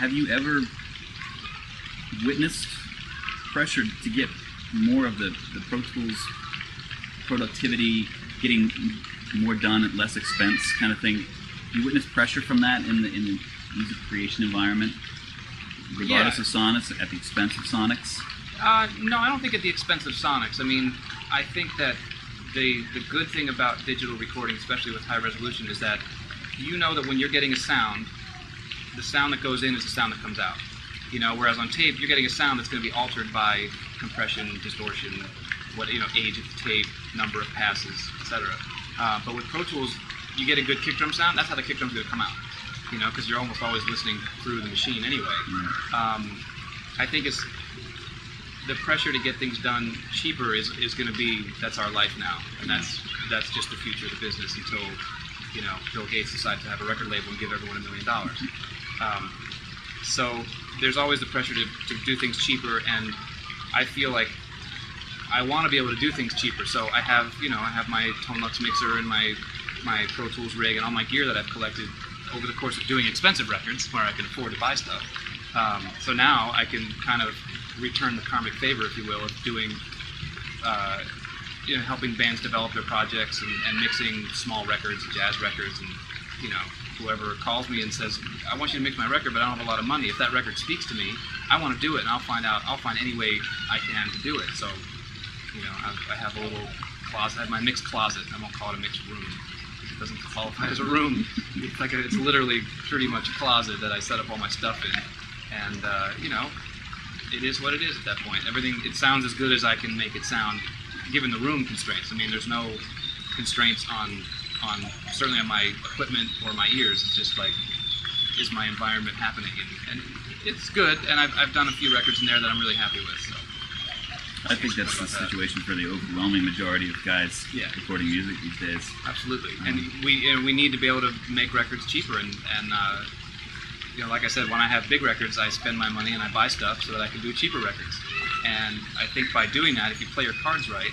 have you ever witnessed pressure to get more of the Pro Tools productivity, getting more done at less expense kind of thing? You witness pressure from that in the music creation environment, regardless of Sonics, at the expense of Sonics? No, I don't think at the expense of Sonics. I mean, I think that the good thing about digital recording, especially with high resolution, is that you know that when you're getting a sound, the sound that goes in is the sound that comes out. You know, whereas on tape, you're getting a sound that's going to be altered by compression, distortion, age of the tape, number of passes, etc. But with Pro Tools, you get a good kick drum sound. That's how the kick drum's going to come out. You know, because you're almost always listening through the machine anyway. I think it's the pressure to get things done cheaper is going to be, that's our life now, and that's just the future of the business until Bill Gates decides to have a record label and give everyone $1 million. So there's always the pressure to do things cheaper, and I feel like I want to be able to do things cheaper. So I have my Tonelux mixer and my Pro Tools rig and all my gear that I've collected over the course of doing expensive records where I can afford to buy stuff. So now I can kind of return the karmic favor, if you will, of doing, helping bands develop their projects and mixing small records, jazz records, and whoever calls me and says, I want you to mix my record, but I don't have a lot of money. If that record speaks to me, I want to do it, and I'll find any way I can to do it. So, I have a little closet. I have my mix closet. I won't call it a mix room. It doesn't qualify as a room. It's literally pretty much a closet that I set up all my stuff in, and it is what it is at that point. Everything, it sounds as good as I can make it sound, given the room constraints. I mean, there's no constraints on certainly on my equipment or my ears. It's just like, is my environment happening? And it's good, and I've done a few records in there that I'm really happy with. So I think that's the situation for the overwhelming majority of guys recording music these days. Absolutely, and we need to be able to make records cheaper, and like I said, when I have big records, I spend my money and I buy stuff so that I can do cheaper records. And I think by doing that, if you play your cards right,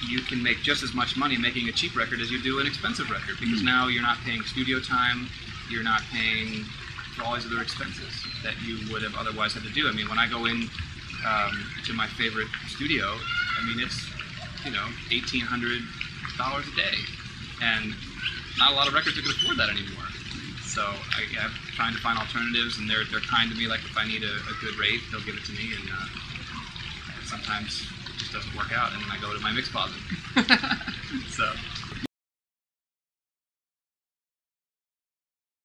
you can make just as much money making a cheap record as you do an expensive record, because now you're not paying studio time, you're not paying for all these other expenses that you would have otherwise had to do. I mean, when I go in to my favorite studio, I mean, it's $1,800 a day, and not a lot of records are going to afford that anymore. So I'm trying to find alternatives, and they're kind to me. Like if I need a good rate, they'll give it to me, and sometimes it just doesn't work out, and then I go to my mix closet. So.